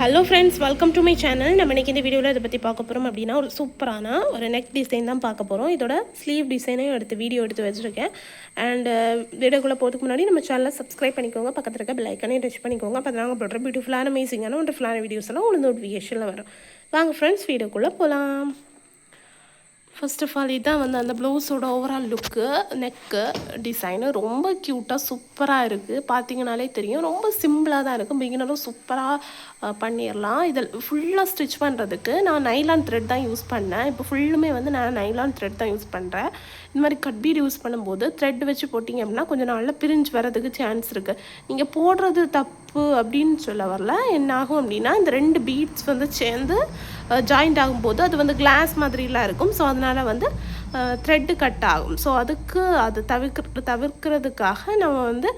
Hello friends, welcome to my channel. நம்ம இன்றைக்கி இந்த வீடியோவில் இதை பற்றி பார்க்க போகிறோம் அப்படின்னா ஒரு சூப்பரான ஒரு நெக் டிசைன் தான் பார்க்க போகிறோம். இதோட ஸ்லீவ் டிசைனையும் வீடியோ எடுத்து வச்சுருக்கேன். அண்ட் வீடியோக்குள்ளே போகிறதுக்கு முன்னாடி நம்ம சேனலை சப்ஸ்கிரைப் பண்ணிக்கோங்க, பக்கத்தில் இருக்க பெல் ஐக்கனையும் டச் பண்ணிக்கோங்க. அப்போ நாங்கள் போடுற பியூட்டிஃபுல்லான அமேசிங்கான ஒண்டர்ஃபுல்லான வீடியோஸ் எல்லாம் உங்களுக்கு நோட்டிஃபிகேஷனில் வரும். வாங்க ஃப்ரெண்ட்ஸ், வீடியோக்குள்ளே போகலாம். ஃபர்ஸ்ட் ஆஃப் ஆல் இதுதான் அந்த ப்ளவுஸோட ஓவரால் லுக்கு. நெக்கு டிசைனு ரொம்ப க்யூட்டாக சூப்பராக இருக்குது. பார்த்தீங்கனாலே தெரியும், ரொம்ப சிம்பிளாக தான் இருக்குது. பிகினரும் சூப்பராக பண்ணிடலாம். இதில் ஃபுல்லாக ஸ்டிச் பண்ணுறதுக்கு நான் நைலான் த்ரெட் தான் யூஸ் பண்ணேன். இப்போ ஃபுல்லுமே நான் நைலான் த்ரெட் தான் யூஸ் பண்ணுறேன். இந்த மாதிரி கட் பீட் யூஸ் பண்ணும்போது த்ரெட் வச்சு போட்டிங்க அப்படின்னா கொஞ்சம் நாளில் பிரிஞ்சு வரதுக்கு சான்ஸ் இருக்குது. நீங்கள் போடுறது தப்பு அப்படின்னு சொல்ல வரல. என்ன ஆகும் அப்படின்னா, இந்த 2 பீட்ஸ் சேர்ந்து ஜாயிண்ட் ஆகும்போது அது கிளாஸ் மாதிரிலாம் இருக்கும். ஸோ அதனால் த்ரெட்டு கட் ஆகும். ஸோ அது தவிர்க்கிறதுக்காக நம்ம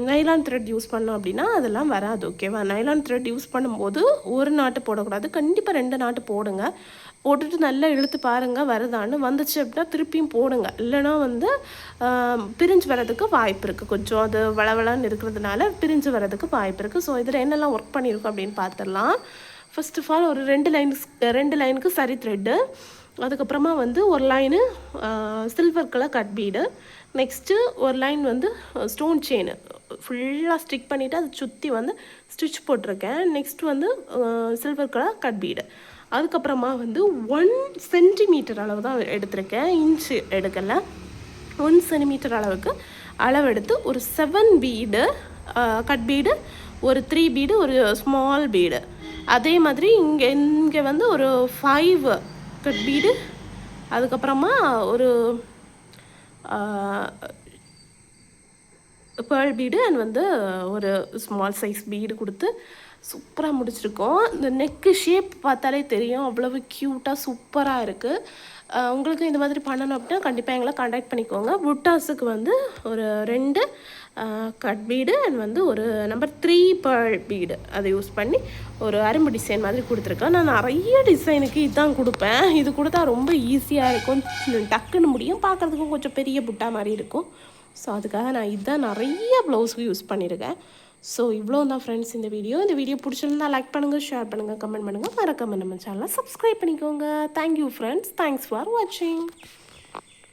நைலான் த்ரெட் யூஸ் பண்ணோம் அப்படின்னா அதெல்லாம் வராது. ஓகேவா? நைலான் த்ரெட் யூஸ் பண்ணும்போது ஒரு நாட்டு போடக்கூடாது, கண்டிப்பாக 2 நாட்டு போடுங்க. போட்டுட்டு நல்லா இழுத்து பாருங்கள் வருதான்னு. வந்துச்சு அப்படின்னா திருப்பியும் போடுங்க. இல்லைனா பிரிஞ்சு வரதுக்கு வாய்ப்பு இருக்குது. கொஞ்சம் அது வளவளன்னு இருக்கிறதுனால பிரிஞ்சு வரதுக்கு வாய்ப்பு இருக்குது. ஸோ இதில் என்னெல்லாம் ஒர்க் பண்ணியிருக்கோம் அப்படின்னு பார்த்துடலாம். ஃபர்ஸ்ட் ஆஃப் ஆல் ஒரு 2 லைனுக்கு சரி த்ரெட்டு, அதுக்கப்புறமா ஒரு line silver colour cut bead, next ஒரு லைன் ஸ்டோன் செயின் ஃபுல்லாக ஸ்டிக் பண்ணிவிட்டு அதை சுற்றி ஸ்டிச் போட்டிருக்கேன். Next silver colour cut bead, அதுக்கப்புறமா 1 சென்டிமீட்டர் அளவு தான் எடுத்திருக்கேன், இன்ச்சு எடுக்கலை. 1 சென்டிமீட்டர் அளவுக்கு அளவெடுத்து ஒரு 7 பீடு கட் பீடு, ஒரு 3 பீடு, ஒரு ஸ்மால் பீடு, அதே மாதிரி இங்கே ஒரு 5 கட் பீடு, அதுக்கப்புறமா ஒரு பேர்ல் பீடு அண்ட் ஒரு ஸ்மால் சைஸ் பீடு கொடுத்து சூப்பராக முடிச்சிருக்கோம். இந்த நெக்கு ஷேப் பார்த்தாலே தெரியும், அவ்வளவு க்யூட்டாக சூப்பராக இருக்குது. உங்களுக்கு இந்த மாதிரி பண்ணணும் அப்படின்னா கண்டிப்பாக எங்களை காண்டாக்ட் பண்ணிக்கோங்க. புட்டாஸுக்கு ஒரு 2 கட் பீடு அண்ட் ஒரு நம்பர் 3 பேர்ல் பீடு அதை யூஸ் பண்ணி ஒரு அரும்பு டிசைன் மாதிரி கொடுத்துருக்கேன். நான் நிறைய டிசைனுக்கு இதுதான் கொடுப்பேன். இது கொடுத்தா ரொம்ப ஈஸியாக இருக்கும், டக்குன்னு முடியும், பார்க்குறதுக்கும் கொஞ்சம் பெரிய புட்டா மாதிரி இருக்கும். ஸோ அதுக்காக நான் இதுதான் நிறைய ப்ளவுஸுக்கு யூஸ் பண்ணியிருக்கேன். ஸோ இவ்வளோ தான் ஃப்ரெண்ட்ஸ் இந்த வீடியோ பிடிச்சிருந்தா லைக் பண்ணுங்கள், ஷேர் பண்ணுங்கள், கமெண்ட் பண்ணுங்கள், மறக்காம நம்ம சேனலை சப்ஸ்கிரைப் பண்ணிக்கோங்க. தேங்க்யூ ஃப்ரெண்ட்ஸ், தேங்க்ஸ் ஃபார் வாட்சிங்.